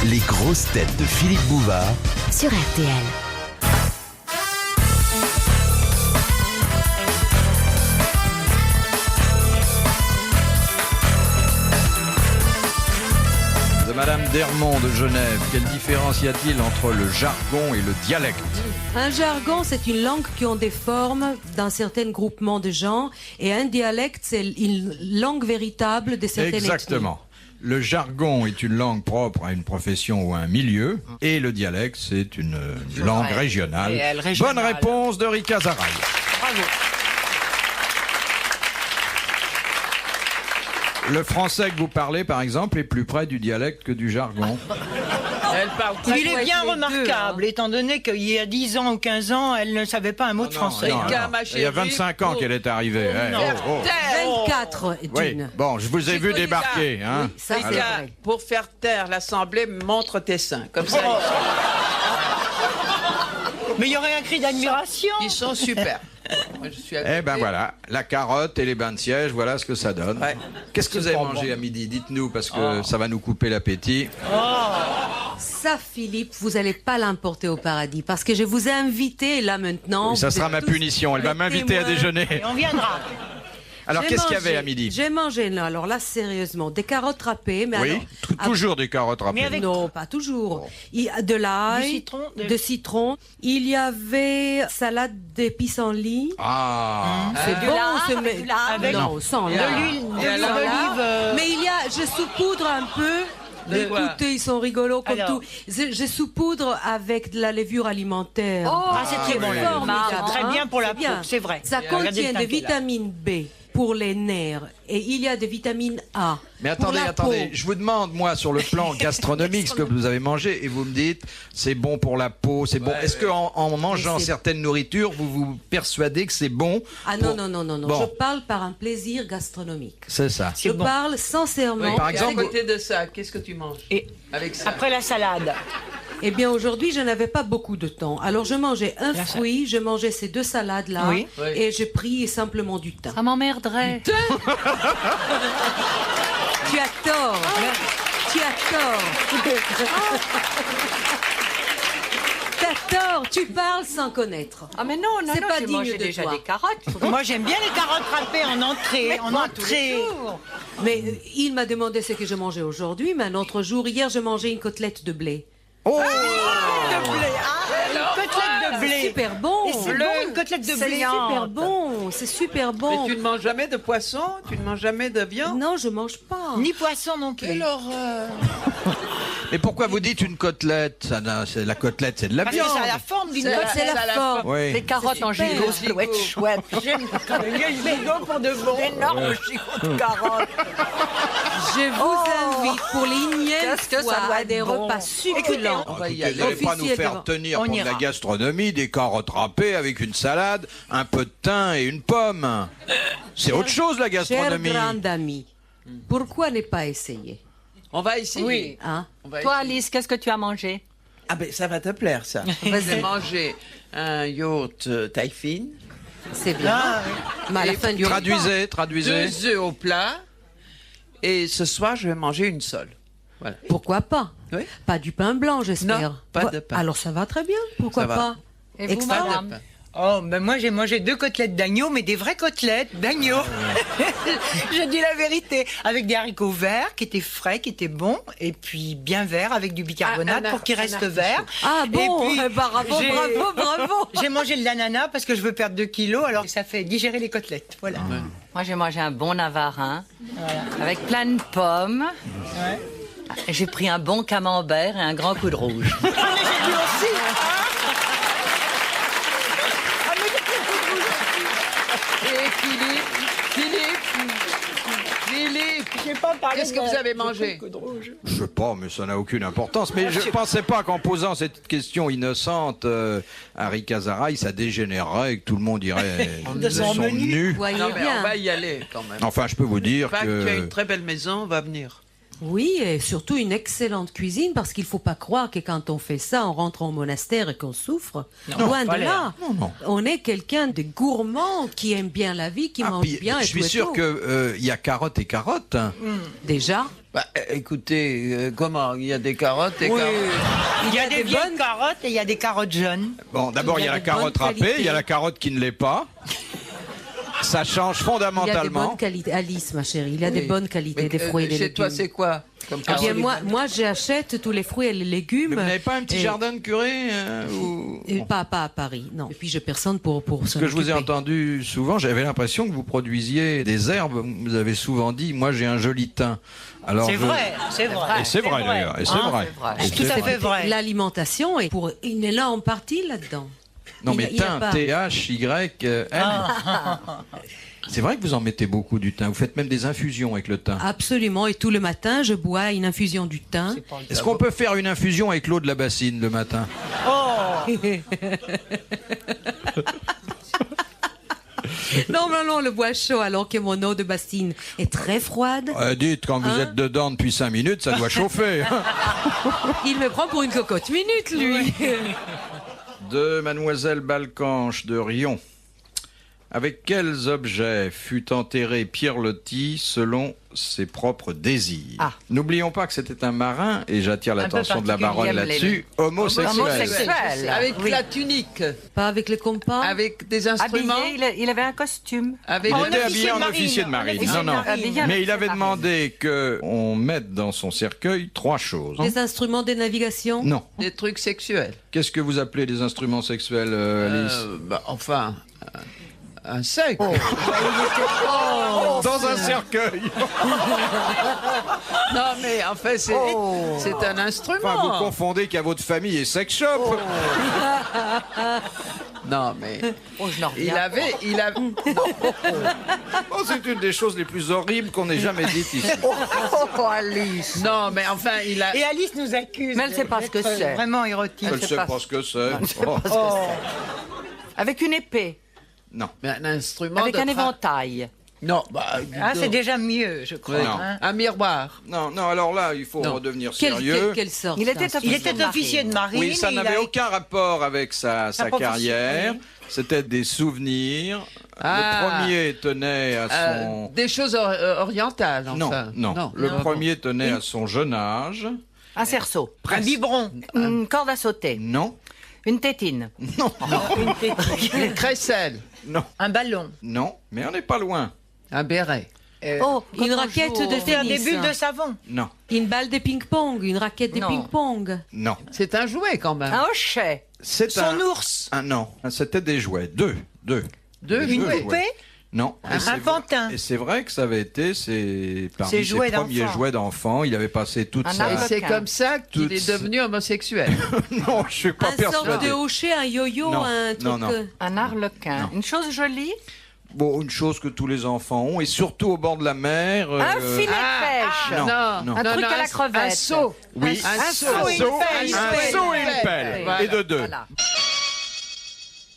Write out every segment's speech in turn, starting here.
Les grosses têtes de Philippe Bouvard sur RTL. De Madame Dermont de Genève, quelle différence y a-t-il entre le jargon et le dialecte? Un jargon, c'est une langue qui a des formes d'un certain groupement de gens, et un dialecte, c'est une langue véritable de certaines Exactement. Le jargon est une langue propre à une profession ou à un milieu, et le dialecte, c'est une langue régionale. Bonne réponse de Rika Zaraï. Bravo. Le français que vous parlez, par exemple, est plus près du dialecte que du jargon. Elle parle très Il est bien remarquable, étant donné qu'il y a 10 ans ou 15 ans, elle ne savait pas un mot de français. Non, non. Il y a 25 ans qu'elle est arrivée. Hey, oh, oh. 24 Oui, d'une. bon, je vous ai vu débarquer. Hein. Ça, c'est Rika, vrai. pour faire taire l'Assemblée, montre tes seins. Comme ça, Mais il y aurait un cri d'admiration. ils sont super. Moi, je suis à Eh ben côté. voilà, la carotte et les bains de siège, voilà ce que ça donne. Ouais. Qu'est-ce que vous avez mangé à midi? Dites-nous, parce que ça va nous couper l'appétit. Ça, Philippe, vous n'allez pas l'emporter au paradis, parce que je vous ai invité là maintenant. Oui, ça vous sera êtes ma tous punition, elle va les m'inviter à témoins. déjeuner. Et on viendra. Alors J'ai qu'est-ce qu'il y mangé- avait à midi? J'ai mangé, non, alors là, sérieusement, des carottes râpées, mais Oui, alors, toujours des carottes râpées. Mais avec- non, pas toujours. Il y a de l'ail, Du citron, de citron. Il y avait salade de pissenlit. Ah, C'est bon, c'est avec du lard, avec- non, sans De lard. l'huile Et alors, d'olive. Mais il y a, je saupoudre un peu. De quoi? Écoutez, ils sont rigolos comme Alors. tout. Je saupoudre avec de la levure alimentaire. Ah, c'est très bon, la formidable, levure. Très bien pour la C'est bien. peau, c'est vrai. Ça Regardez contient le de teint qu'elle a. vitamine B pour les nerfs et il y a de vitamine A. mais pour attendez, la attendez, peau. je vous demande, moi, sur le plan gastronomique, ce que vous avez mangé, et vous me dites, c'est bon pour la peau, c'est bon. Est-ce qu'en en mangeant Mais c'est- certaines nourritures, vous vous persuadez que c'est bon? Ah non, non, non, non, non. Bon. Je parle par un plaisir gastronomique. C'est ça. Je bon. parle sincèrement. Oui, Par et exemple, à côté de ça, qu'est-ce que tu manges Et avec ça? après la salade. Eh bien, aujourd'hui, je n'avais pas beaucoup de temps. Alors, je mangeais un fruit, je mangeais ces deux salades-là, Oui. Oui. et je pris simplement du thym. Ça m'emmerderait. Tu as tort. Tu as tort. T'as tort. Tu parles sans connaître. Ah mais non, non, C'est non, pas j'ai digne mangé de déjà toi. des carottes. Moi, j'aime bien les carottes râpées en entrée. En entrée. Mais il m'a demandé ce que je mangeais aujourd'hui, mais un autre jour, hier, je mangeais une côtelette de blé. Oh, De blé. Ah, une côtelette de blé. Super bon. Et c'est bon, une côtelette de C'est blé. super bon. C'est super Mais bon. tu ne manges jamais de poisson? Tu ne manges jamais de viande? Non, je mange pas. Ni poisson non plus. Quelle horreur! mais pourquoi vous dites une côtelette? La côtelette, c'est de la Parce que viande. ça a la forme d'une C'est côtelette. la forme. Oui. Des carottes en gigot, super. ça doit être chouette. J'aime les gigots pour de bon. Énorme gigot de carottes. Je vous invite pour l'énième Qu'est-ce que ça fois doit à être des bon. repas succulents. On va y Écoutez, aller. vous n'allez pas nous faire Officiellement. tenir On pour de ira. la gastronomie des carottes râpées avec une salade, un peu de thym et une pomme. C'est autre chose la Cher gastronomie. grand ami, pourquoi ne pas essayer, On va essayer. Oui. hein? On va Toi, essayer. Alice, qu'est-ce que tu as mangé? Ah ben ça va te plaire ça. J'ai mangé un yaourt taille fine, C'est bien. Ah, Mais à la fin du repas. Traduisez. 2 œufs au plat, et ce soir je vais manger une seule. Voilà. Pourquoi pas? Oui. Pas du pain blanc, j'espère. Non, pas de pain. Alors ça va très bien. Pourquoi Ça va. pas? Et vous, Extra. madame? Oh, ben moi j'ai mangé 2 côtelettes d'agneau, mais des vraies côtelettes d'agneau. Je dis la vérité. Avec des haricots verts qui étaient frais, qui étaient bons, et puis bien verts avec du bicarbonate Un pour qu'ils un restent artichaut. verts. Ah bon, Et puis, bravo, j'ai- bravo, bravo. J'ai mangé de l'ananas parce que je veux perdre 2 kilos, alors ça fait digérer les côtelettes. Voilà. Moi, j'ai mangé un bon navarin avec plein de pommes. Et j'ai pris un bon camembert et un grand coup de rouge. Mais j'ai bu aussi. Et Philippe, J'ai pas parlé qu'est-ce que de- vous avez de mangé? coup de rouge. Je sais pas, mais ça n'a aucune importance. Mais je ne pensais pas qu'en posant cette question innocente à Rika Zaraï, ça dégénérerait et que tout le monde irait De son menu. menu. Voyez Non mais bien. on va y aller quand même. Enfin, je peux vous dire Pas que tu as que une très belle maison, on va venir. Oui, et surtout une excellente cuisine, parce qu'il ne faut pas croire que quand on fait ça, on rentre au monastère et qu'on souffre. Loin de là. Non. On est quelqu'un de gourmand qui aime bien la vie, qui mange Puis, bien. je et suis tout et sûr tout. que il y a carottes et carottes. Déjà. Bah, écoutez, comment il y a des carottes et carottes. Il y a des vieilles bonnes- carottes et il y a des carottes jaunes. Bon, d'abord, il y a la des carotte bonnes râpée, qualités. il y a la carotte qui ne l'est pas. Ça change Il y a des fondamentalement. bonnes qualités. Alice, ma chérie, il y a des Oui. bonnes qualités Mais, des fruits et des chez légumes. toi, c'est quoi comme Eh bien, carotte moi, j'achète tous les fruits et les légumes. Mais vous n'avez pas un petit et- jardin de curé ou... et Bon. pas à Paris, non. Et puis, j'ai personne pour Ce que je vous ai entendu souvent, j'avais l'impression que vous produisiez des herbes. Vous avez souvent dit, moi j'ai un joli teint. Alors C'est vrai, c'est vrai. Et c'est vrai d'ailleurs, et c'est vrai. C'est Et tout c'est à vrai. fait vrai. L'alimentation est pour une énorme partie là-dedans. Non Il mais y a- il y a teint, pas- T-H-Y-N. C'est vrai que vous en mettez beaucoup du thym. Vous faites même des infusions avec le thym. Absolument, et tout le matin, je bois une infusion du thym. Est-ce qu'on peut faire une infusion avec l'eau de la bassine le matin? Non, le bois chaud, alors que mon eau de bassine est très froide. Dites, quand vous Hein êtes dedans depuis 5 minutes, ça doit chauffer. Il me prend pour une cocotte minute, lui. De Mademoiselle Balcanche de Rion. Avec quels objets fut enterré Pierre Loti selon ses propres désirs? Ah. N'oublions pas que c'était un marin, et j'attire peu l'attention de la baronne particulier, là-dessus, homosexuel. Homosexuel. Avec Oui. la tunique, Pas avec les compas. avec des instruments, Habillé, il avait un costume. avec Il En était officier habillé de en marine. officier de marine. En officier Non, de non. marine. Habillé en Mais il officier avait de marine. demandé qu'on mette dans son cercueil 3 choses. Des instruments de navigation. Non. des trucs sexuels. Qu'est-ce que vous appelez des instruments sexuels, Alice? Enfin, un sexe. Dans un cercueil. Non, mais en fait, c'est un instrument. Enfin, vous confondez qu'à votre famille et sex shop. Non, mais Oh, je n'en reviens il avait. Oh, c'est une des choses les plus horribles qu'on ait jamais dites ici. Oh, Alice. Non, mais enfin, il a. Et Alice nous accuse. Mais elle sait pas ce que d'être c'est. Vraiment érotique. Je ne sais pas ce que c'est. Oh. Avec une épée, Non. Mais un instrument. avec de un éventail. Non, bah. Ah, dis c'est donc. déjà mieux, je crois. Oui, non. hein. Un miroir. Non, alors là, il faut Non. redevenir Quelle sérieux. sorte Il était d'instrument? Il était officier de marine. Oui, ça et il n'avait a- aucun rapport avec sa profession, carrière. oui. C'était des souvenirs. Ah. Le premier tenait à son... Des choses orientales, enfin. Non. Le premier tenait à son jeune âge. Un cerceau. Un biberon. Une corde à sauter. Non. Une tétine. Une crécelle. Non. Un ballon. Non. Mais on n'est pas loin. Un béret. Oh, Une quand on raquette joue au- de Faire des tennis. bulles de savon. Non. Une balle de ping-pong. Une raquette de Non. ping-pong. Non. C'est un jouet quand même. Un hochet. C'est Son ours. non. C'était des jouets. Deux. Deux Une jouets. poupée. Non. Et c'est Un pantin. Et c'est vrai que ça avait été parmi ses jouets premiers d'enfant. jouets d'enfant. Il avait passé toute Un sa... Et arbre. c'est comme ça qu'il Toutes est ces- devenu homosexuel. Non, je suis pas Un sorte persuadé. de hochet, un yo-yo, Non, un truc. non, non. Un arlequin. Non. Une chose jolie. Bon, une chose que tous les enfants ont, et surtout au bord de la mer. Un filet de pêche. non. Un truc à la crevette. Un seau. Oui, Un seau et une seau, pelle. un seau et une pelle. Voilà. Et de deux. Voilà.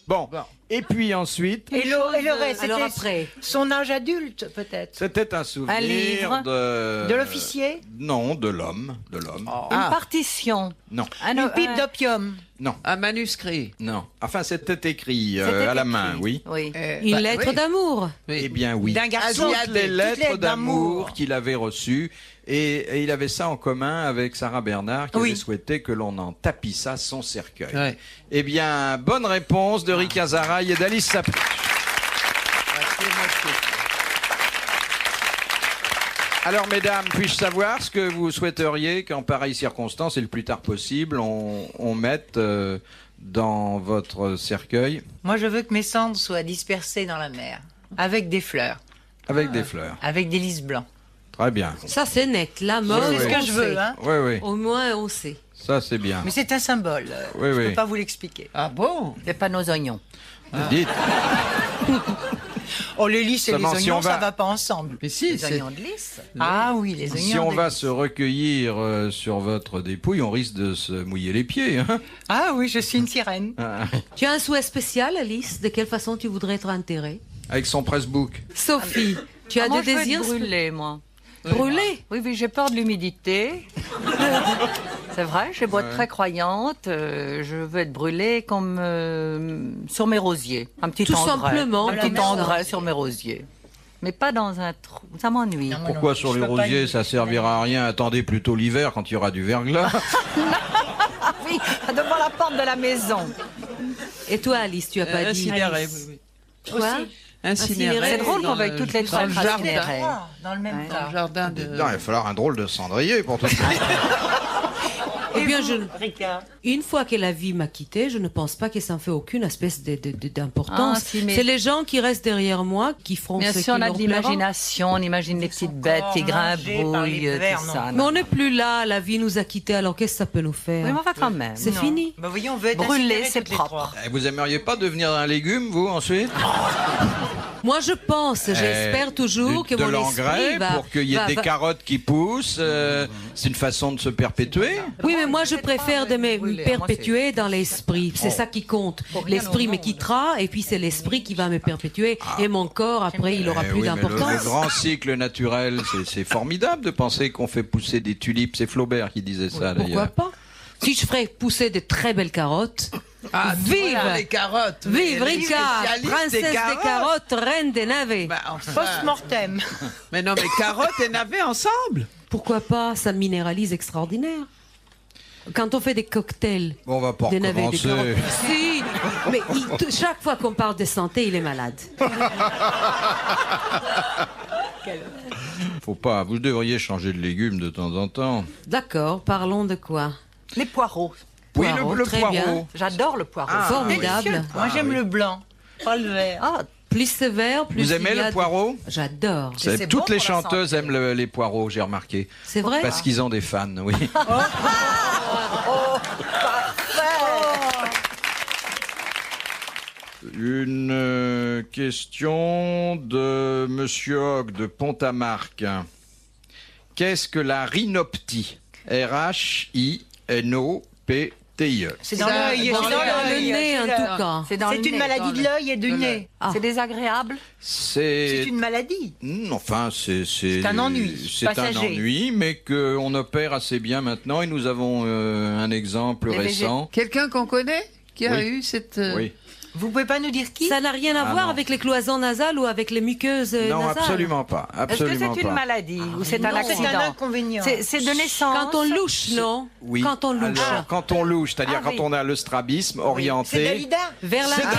Bon. Et puis ensuite, Et le reste, Alors c'était après. son âge adulte, peut-être. c'était un souvenir livre. De l'officier. Non, de l'homme. De l'homme. Une Ah. partition. Non, Une pipe d'opium. non, Un manuscrit. non. Enfin, c'était écrit C'était à la écrit. main, oui. Oui. Une lettre oui. d'amour. Eh bien, oui. D'un garçon. Toutes les lettres lettres d'amour qu'il avait reçues. Et il avait ça en commun avec Sarah Bernard qui Oui. avait souhaité que l'on en tapissât son cercueil. Ouais. Eh bien, bonne réponse de Rika Zaraï et d'Alice Sapir. Alors, mesdames, puis-je savoir ce que vous souhaiteriez qu'en pareille circonstance et le plus tard possible, on mette dans votre cercueil Moi, je veux que mes cendres soient dispersées dans la mer. Avec des fleurs. avec des fleurs? Avec des lys blancs. Très bien. Ça, c'est net. La mort, Oui, C'est oui. ce que je veux, hein. Oui, oui, Au moins, on sait. ça c'est bien. Mais c'est un symbole. Oui, je oui. peux pas vous l'expliquer. Ah bon? Des panneaux oignons. Dites, Oh, les lys et les Seulement, si oignons, on va- ça va pas ensemble. Mais si, Des c'est... oignons de lys. Ah oui, les oignons. si on de va lys. se recueillir sur votre dépouille, on risque de se mouiller les pieds. Hein. Ah oui, je suis une sirène. Tu as un souhait spécial, Alice? De quelle façon tu voudrais être enterrée? Avec son pressbook. Sophie, tu as Ah, moi, des je veux être désirs? brûlée, moi. Brûlé. Oui, oui, j'ai peur de l'humidité. C'est vrai, j'ai beau être très croyante, je veux être brûlée comme sur mes rosiers. Un petit Tout engrais. simplement, Un petit comme ça. engrais sur mes rosiers. Mais pas dans un trou. Ça m'ennuie. Non, moi Pourquoi non, sur je les peux pas rosiers y- ça servira à rien? Attendez plutôt l'hiver quand il y aura du verglas. Ah oui, devant la porte de la maison. Et toi, Alice, tu as pas dit. Incinéré, oui, oui. Quoi Incinéré. C'est drôle dans qu'on veuille le- toutes les dans trois le être jardin. incinérées. Ah, dans le même Ouais. Dans tas. le jardin de... Non, il va falloir un drôle de cendrier pour tout ça. Eh bien, Ricard. une fois que la vie m'a quitté, je ne pense pas que ça en fait aucune espèce d'importance. Ah, si, mais- C'est les gens qui restent derrière moi qui feront Bien ce sûr, qui on a leur de plaira. l'imagination, on imagine les petites bêtes qui encore mangées par les grimbouillent, vers, tout non. ça. Mais on n'est plus là, la vie nous a quittés, alors qu'est-ce que ça peut nous faire? Oui, mais enfin quand même. C'est Non. fini. Bah voyons, on veut être Brûler, incinérés c'est toutes les propre. trois. Eh, vous aimeriez pas devenir un légume, vous, ensuite? Moi, je pense, j'espère toujours que de mon l'engrais esprit va... pour qu'il y ait va- des va- carottes qui poussent. C'est une façon de se perpétuer. Oui, mais moi, je préfère de me brûler, perpétuer dans l'esprit. C'est Oh. ça qui compte. Pour rien L'esprit au me monde. quittera, et puis c'est l'esprit qui va me perpétuer. Et mon corps, après, il aura Eh plus oui, mais d'importance. le grand cycle naturel, c'est formidable de penser qu'on fait pousser des tulipes. C'est Flaubert qui disait ça, Pourquoi d'ailleurs. pas? Si je ferais pousser de très belles carottes, Ah, vive! voilà, les carottes. Vive Mais les Ricard, spécialistes princesse des carottes, reine des navets. Bah, enfin. Post-mortem. Mais non, mais carottes et navets ensemble. Pourquoi pas? Ça minéralise extraordinaire. Quand on fait des cocktails Bon, on va pas de navets, des recommencer. carottes. Si, mais chaque fois qu'on parle de santé, il est malade. Faut pas. Vous devriez changer de légumes de temps en temps. D'accord, parlons de quoi? Les poireaux. Oui, Poireau, le très poireau. bien. J'adore le poireau. Formidable. Moi, j'aime le blanc, pas le vert. Ah, Plus sévère, plus Vous aimez il y a le de- poireau? J'adore. c'est Toutes bon les pour la chanteuses santé. aiment les poireaux, j'ai remarqué. C'est vrai? Parce qu'ils ont des fans, oui. Une question de Monsieur Hogg de Pont-à-Marc. Qu'est-ce que la rhinoptie? R-H-I-N-O-P-T-I-E. C'est dans l'œil. Bon, c'est c'est dans le nez, en tout cas. c'est dans le C'est une nez, maladie dans de le- l'œil et du de nez. l'œil. C'est désagréable. C'est C'est une maladie. Enfin, c'est un ennui C'est un passager. ennui, mais qu'on opère assez bien maintenant. Et nous avons un exemple Les récent. Quelqu'un qu'on connaît qui a Oui. eu cette... Oui. Vous pouvez pas nous dire qui? Ça n'a rien à Ah, voir non. avec les cloisons nasales ou avec les muqueuses Non, nasales. absolument pas. Est-ce que Absolument c'est une pas. maladie ou c'est un Non, c'est un accident? inconvénient. C'est de naissance. Quand on louche, non? Oui. Quand on louche. Alors, quand on louche, c'est-à-dire Ah, quand oui. on a le strabisme C'est orienté. Dalida. Vers l'intérieur.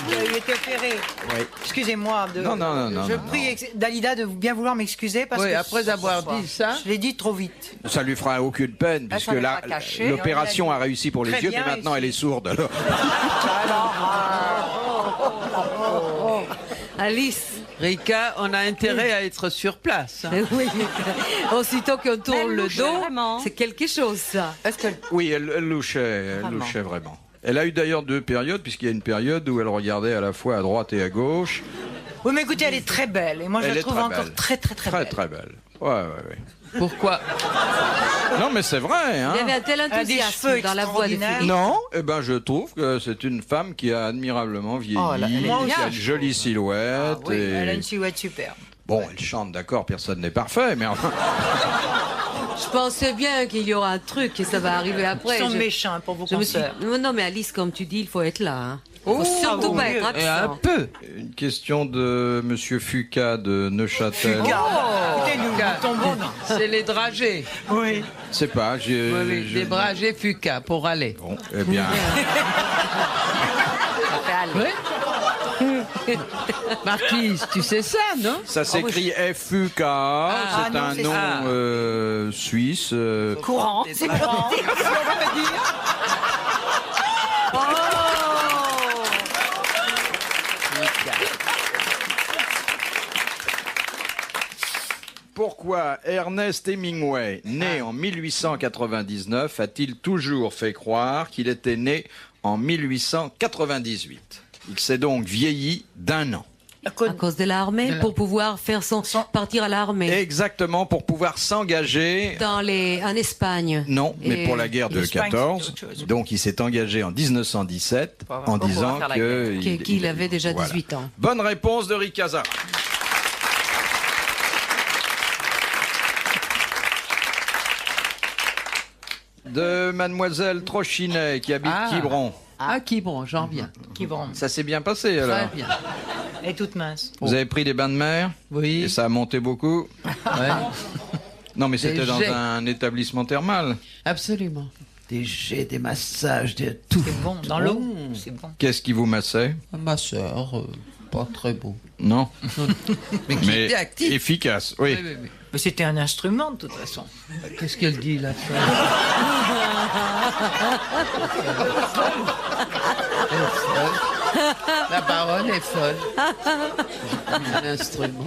Vous avez été opéré. Oui. Excusez-moi. Non, non, non, Je non, prie Dalida de bien vouloir m'excuser parce Oui, que après avoir dit ça... je l'ai dit trop vite. Ça lui fera aucune peine Ah, puisque ça n'est pas caché. l'opération a réussi pour les Très yeux, bien mais maintenant réussi. elle est sourde. Alors. Alice. Rika, on a intérêt à être sur place. hein. Oui. Aussitôt qu'on tourne elle le louchait dos, vraiment. c'est quelque chose, ça. Est-ce que Oui, elle louchait vraiment. Elle a eu d'ailleurs deux périodes, puisqu'il y a une période où elle regardait à la fois à droite et à gauche. Oui, mais écoutez, elle est très belle et moi je Elle la est trouve très encore belle. très très très Très belle. très belle. Ouais. Pourquoi? Non, mais c'est vrai, hein. Il y avait un tel Elle a des enthousiasme cheveux dans la voix de extraordinaires. Philippe. Non, eh ben je trouve que c'est une femme qui a admirablement vieilli, Oh, là, elle est qui bien. a une jolie silhouette. Oui, et... elle a une silhouette superbe. Bon, elle chante, d'accord, personne n'est parfait, mais enfin... Je pensais bien qu'il y aura un truc et ça va arriver après. Ils sont Je- méchants pour vos je me suis... concerts. Non, mais Alice, comme tu dis, il faut être là. Hein. Oh, Faut surtout oh, pas Dieu. être Et un absent. peu. Une question de Monsieur Fuca de Neuchâtel. Écoutez, nous tombons dans... C'est les dragées. Oui. C'est pas, j'ai... Oui, oui, j'ai- les dragées Fuca pour aller. Bon, eh bien... ça fait aller. Oui. Marquise, tu sais ça, non? Ça s'écrit FUK, c'est non, un c'est nom ça. suisse. Courant, c'est courant. Pourquoi Ernest Hemingway, né en 1899, a-t-il toujours fait croire qu'il était né en 1898? Il s'est donc vieilli d'1 an. À cause de l'armée, pour pouvoir faire partir à l'armée. Exactement, pour pouvoir s'engager. En Espagne. Non, mais pour la guerre de l'Espagne, 14. c'est autre chose. Donc il s'est engagé en 1917 en disant faire la guerre. Qu'il avait déjà 18 ans. Bonne réponse de Rick Hazara. De Mademoiselle Trochinet qui habite Quiberon. Ah, Quiberon, j'en reviens. Qui vont. Ça s'est bien passé alors. Très bien. Elle est toute mince. Vous avez pris des bains de mer Oui. et ça a monté beaucoup. Ouais, Non mais c'était Des dans jets. un établissement thermal. absolument. Des jets, des massages, de tout. C'est bon. Dans l'eau, c'est bon. Qu'est-ce qui vous massait? Ma sœur, pas très beau. Non. Mais qui Mais était actif. efficace, oui. Oui. Mais c'était un instrument, de toute façon. Qu'est-ce qu'elle dit, la femme? Elle est folle. La baronne est folle. Un instrument.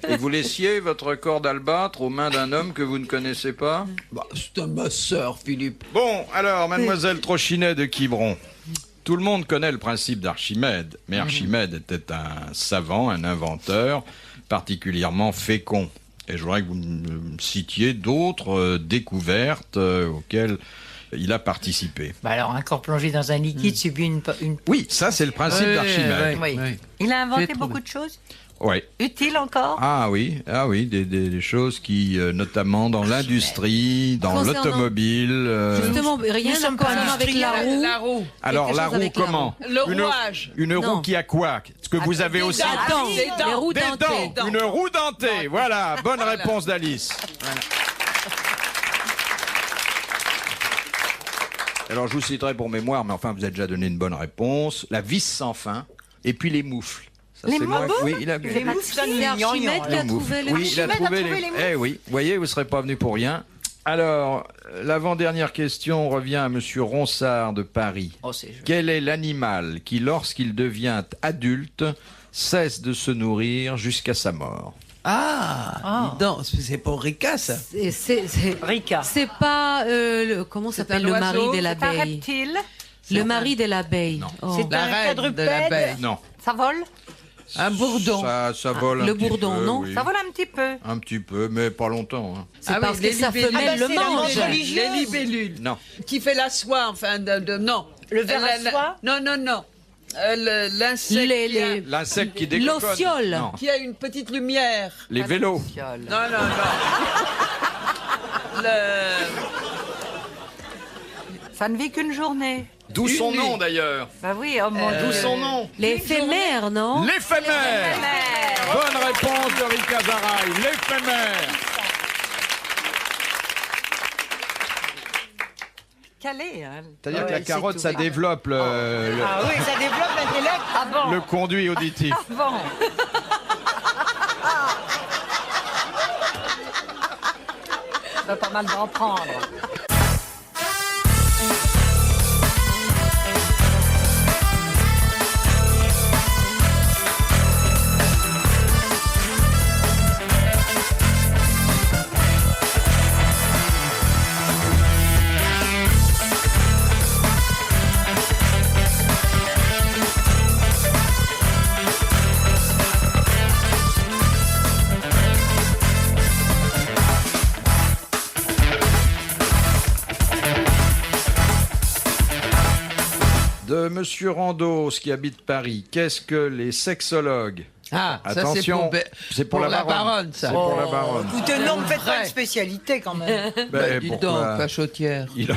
Et vous laissiez votre corps d'albâtre aux mains d'un homme que vous ne connaissez pas? Bah, c'est ma sœur, Philippe. Bon, alors, Mademoiselle Trochinet de Quiberon. Tout le monde connaît le principe d'Archimède, mais Archimède était un savant, un inventeur particulièrement fécond. Et je voudrais que vous me citiez d'autres découvertes auxquelles il a participé. Bah alors, un corps plongé dans un liquide subit une... Oui, ça c'est le principe d'Archimède. Oui. Oui. Il a inventé J'ai trouvé. beaucoup de choses Oui. utiles encore. Ah oui, des choses qui, notamment dans l'industrie, dans Concernant- l'automobile. Justement, rien Nous à sommes voir pas avec la roue. La roue. Alors quelque la chose roue avec la comment? Le Une- rouage. Une roue Non. qui a quoi? Ce que vous avez aussi. Dents, Des dents. les roues Des dentées. dents. Une roue dentée. Voilà, bonne réponse d'Alice. Alors je vous citerai pour mémoire, mais enfin vous avez déjà donné une bonne réponse. La vis sans fin et puis les moufles. Ça, Les c'est moi- moufles? Oui, il a Les moufles, ça nous C'est Archimède qui a les moufles. trouvé les Oui, il a Archimède a trouvé trouvé les moufles. Eh oui, vous voyez, vous ne serez pas venu pour rien. Alors, l'avant-dernière question revient à Monsieur Ronsard de Paris. Oh, c'est joli. Quel est l'animal qui, lorsqu'il devient adulte, cesse de se nourrir jusqu'à sa mort? Dis donc, c'est pour Rika, ça. Rika. C'est pas comment s'appelle un le mari oiseau, de C'est un l'abeille? reptile. Le mari de l'abeille. Non. Oh. C'est La un reine de quadrupède. l'abeille. Non. Ça vole. Un bourdon. Ça vole un le petit bourdon, peu, non oui. Ça vole un petit peu. Un petit peu, mais pas longtemps. Hein. C'est Ah oui, parce les que sa libellules. femelle le c'est la mange. mange religieuse. Les libellules. Non. Qui fait la soie, enfin, non. Le ver à soie. Non. L'insecte Les- L'insecte qui décolle. L'ociole. Non. qui a une petite lumière. Les vélos. Non. Le... Ça ne vit qu'une journée. D'où son Une nom nuit. d'ailleurs. Bah oui, oh mon D'où Dieu. son nom. L'éphémère, non? L'éphémère. Bonne réponse de Rika Zaraï. L'éphémère. Calé, hein. C'est-à-dire que Ouais, la c'est carotte, tout. ça développe Ah oui, ça développe l'intellect. Ah bon. le conduit auditif. Bon. Ça va pas mal d'en prendre. De Monsieur Randos qui habite Paris. Qu'est-ce que les sexologues? Ah, Attention, c'est pour la baronne. ça. C'est pour la baronne. Écoutez, non, me faites pas Vrai. une spécialité quand même. Ben, Dis pourquoi donc, Pachotière. il a-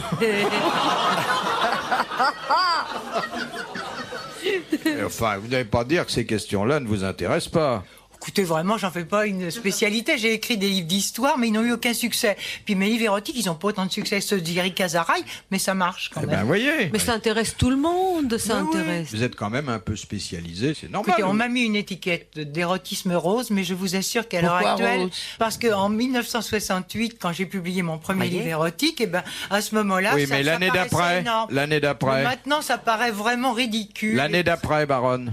Enfin, vous n'allez pas dire que ces questions-là ne vous intéressent pas. Écoutez, vraiment, j'en fais pas une spécialité. J'ai écrit des livres d'histoire, mais ils n'ont eu aucun succès. Puis mes livres érotiques, ils n'ont pas autant de succès que ceux d'Eric Azaraï, mais ça marche quand Eh même. ben, voyez. Mais ça intéresse tout le monde, ça Mais oui. intéresse. Vous êtes quand même un peu spécialisé, c'est normal. Écoutez, on m'a mis une étiquette d'érotisme rose, mais je vous assure qu'à l'heure Pourquoi actuelle, rose parce qu'en 1968, quand j'ai publié mon premier Voyez. livre érotique, et ben à ce moment-là, Oui, ça, mais ça l'année paraissait d'après, énorme. l'année Mais d'après, maintenant, ça paraît vraiment ridicule. l'année d'après, baronne.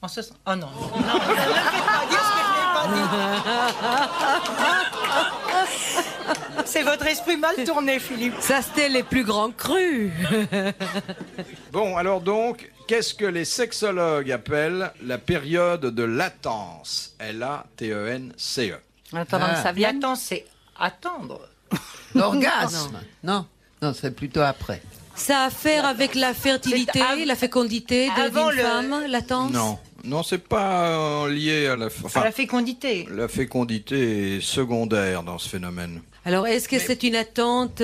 En ce sens- Oh non, non, ne me faites pas dire ce que je n'ai pas dit. C'est votre esprit mal tourné, Philippe. Ça, c'était les plus grands crus. Bon, alors donc, Qu'est-ce que les sexologues appellent la période de latence? L-A-T-E-N-C-E. En attendant que ça vienne. L'attente, c'est attendre. L'orgasme. Non, c'est plutôt après. Ça a à faire avec la fertilité, la fécondité avant d'une femme, latence? Non, c'est pas lié à À la fécondité. la fécondité est secondaire dans ce phénomène. Alors, est-ce que c'est une attente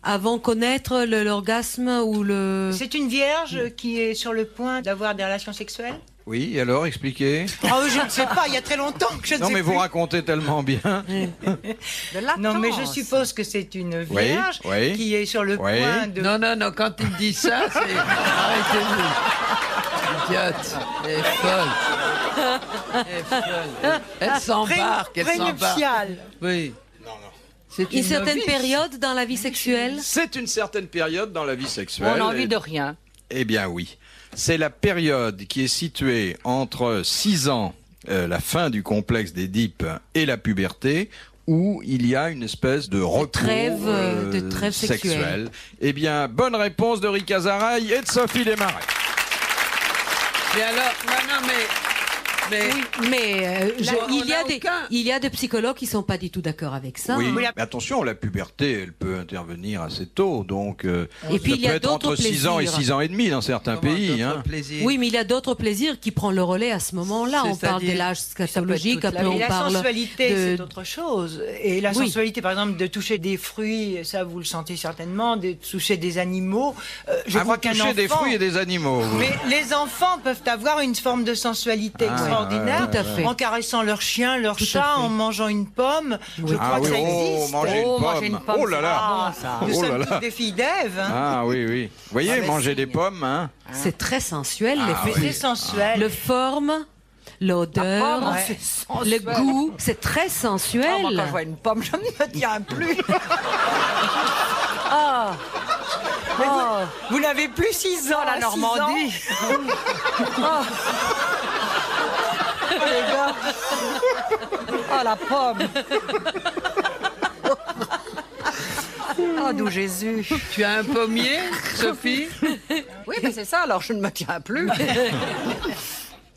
avant connaître l'orgasme ou le... C'est une vierge qui est sur le point d'avoir des relations sexuelles? Oui, alors expliquez. Ah oui, je ne sais pas, il y a très longtemps que je ne Non, sais mais plus. vous racontez tellement bien. De latence. Non, mais je suppose que c'est une Oui, vierge oui. qui est sur le Oui. point de... Non, quand il dit ça, c'est... Arrêtez-vous. Idiote. Elle est folle. Elle est folle. Elle s'embarque, elle s'embarque. Prénuptiale. Oui. C'est Une certaine novice. période dans la vie sexuelle? C'est une certaine période dans la vie sexuelle. On a envie de rien. Eh bien oui. C'est la période qui est située entre 6 ans, la fin du complexe d'Édipe, et la puberté, où il y a une espèce de repos trêve sexuelle. sexuel. Eh bien, bonne réponse de Rick Azaraï et de Sophie Desmarais. Mais alors, mais... Oui, mais on a aucun- il y a des psychologues qui sont pas du tout d'accord avec ça. Oui, hein. mais attention, la puberté, elle peut intervenir assez tôt, donc Et puis, ça il y a peut être d'autres entre 6 ans et plaisirs. 6 ans et demi dans certains pays. Hein. Oui, mais il y a d'autres plaisirs qui prennent le relais à ce moment-là. On parle de C'est-à-dire l'âge scatologique, toute la après vie. on Et la parle sensualité, de... c'est autre chose. Et la Oui. sensualité, par exemple, de toucher des fruits, ça vous le sentez certainement, de toucher des animaux. Je crois Vous qu'un touchez enfant... des fruits et des animaux. vous. Mais les enfants peuvent avoir une forme de sensualité extraordinaire Tout à fait. en caressant leur chien, leur Tout à chat, fait. en mangeant une pomme. Je crois Ah que oui, ça oh, existe. manger Oh, une manger une pomme. pomme, Oh là là. c'est bon, ça. Nous Oh là sommes là. toutes des filles d'Ève. Hein. Ah oui, oui. Vous voyez, manger des pommes, hein. C'est très sensuel, Ah, les Mais c'est sensuel. le forme, l'odeur, pomme, ouais. c'est sensuel. le goût, c'est très sensuel. Ah, moi, quand je vois une pomme, je ne me tiens plus. Ah. Oh, Vous n'avez plus 6 ans, la à 6 ans. Normandie. Oh. Oh, les gars. Oh, la pomme. Oh, d'où Jésus. Tu as un pommier, Sophie? Oui, mais c'est ça, alors je ne me tiens plus.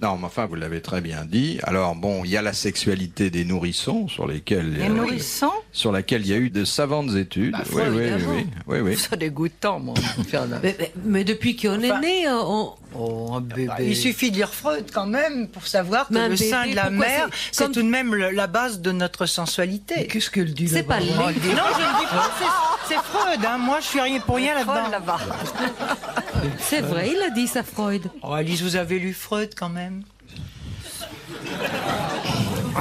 Non, mais enfin, vous l'avez très bien dit. Alors, bon, il y a la sexualité des nourrissons sur lesquels... Les nourrissons, sur laquelle il y a eu de savantes études. Oui, oui, oui, oui, oui. c'est dégoûtant, moi. Faire la- Mais depuis qu'on est Enfin- né, on... Oh, un bébé. Il suffit de lire Freud quand même pour savoir que Mais un le sein bébé, de la pourquoi mère, c'est c'est comme- tout de même la base de notre sensualité. Qu'est-ce qu'elle dit c'est pas là-bas? le lait. Non, je ne dis pas, c'est Freud. Hein. Moi, je suis rien pour rien Folle, là-dedans. là-bas. C'est vrai, il a dit ça, Freud. Oh, Alice, vous avez lu Freud quand même?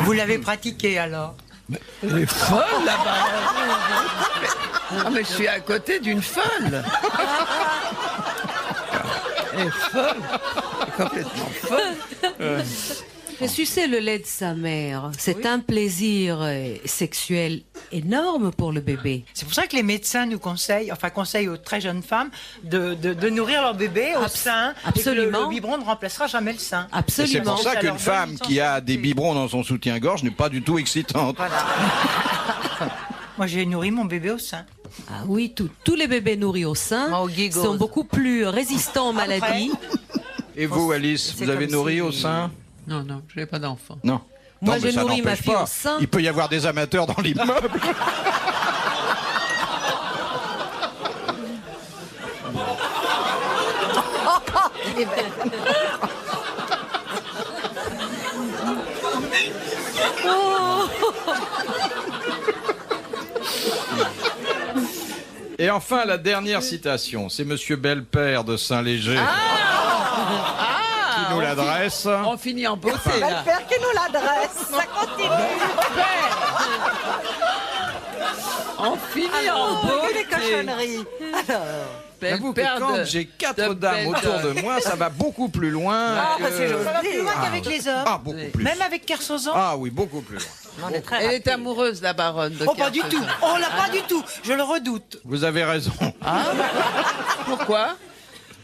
Vous l'avez pratiqué alors? Elle est folle là-bas. Ah, mais je suis à côté d'une folle. Elle est folle. Elle est complètement folle. Mais sucer le lait de sa mère, c'est un plaisir sexuel énorme pour le bébé. C'est pour ça que les médecins nous conseillent aux très jeunes femmes de nourrir leur bébé au sein. absolument. Et que le biberon ne remplacera jamais le sein. Et c'est Absolument. pour ça Ça qu'une leur donne femme une qui a des sensibilité. biberons dans son soutien-gorge n'est pas du tout excitante. Moi, j'ai nourri mon bébé au sein. Ah oui, tous les bébés nourris au sein Moi, au gigos. sont beaucoup plus résistants aux maladies. Et vous, Alice, c'est vous avez comme nourri si- au sein? Non, je n'ai pas d'enfant. Non. Moi, Non, j'ai mais ça nourri ma n'empêche fille pas. au sein. Il peut y avoir des amateurs dans l'immeuble. Et enfin, la dernière citation, c'est Monsieur Belpère de Saint-Léger qui nous l'adresse. On finit en beauté, là. Père qui nous l'adresse, ça continue. On finit en Oh, beauté. les cochonneries. J'avoue que Père quand de- j'ai 4 de dames belle- autour de moi, ça va beaucoup plus loin. Ah, que- bah, c'est joli. Ça va plus loin qu'avec les hommes. Ah, beaucoup plus. Même avec Kersozon. Ah oui, beaucoup plus loin. On est très Elle est rapide. amoureuse, la baronne de Oh, pas du Kersozon. tout. Oh, là, pas du tout. Je le redoute. Vous avez raison. Pourquoi?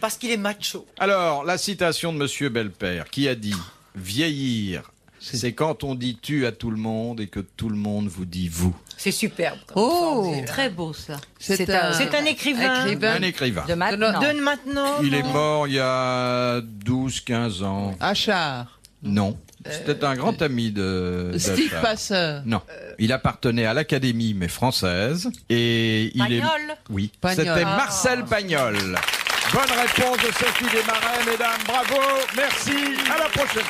Parce qu'il est macho. Alors, la citation de Monsieur Belpère qui a dit « Vieillir, C'est quand on dit tu à tout le monde et que tout le monde vous dit vous. C'est superbe. Oh, Très beau ça. C'est un écrivain. Un écrivain. De maintenant. De maintenant. Il est mort il y a 12-15 ans. Achard. Non. C'était un grand ami de Steve d'Achard. Passeur. Non. Il appartenait à l'Académie, mais française. Et il est... Pagnol. Oui. Pagnol. C'était Marcel Pagnol. Bonne réponse de Sophie Desmarais, mesdames. Bravo. Merci. À la prochaine.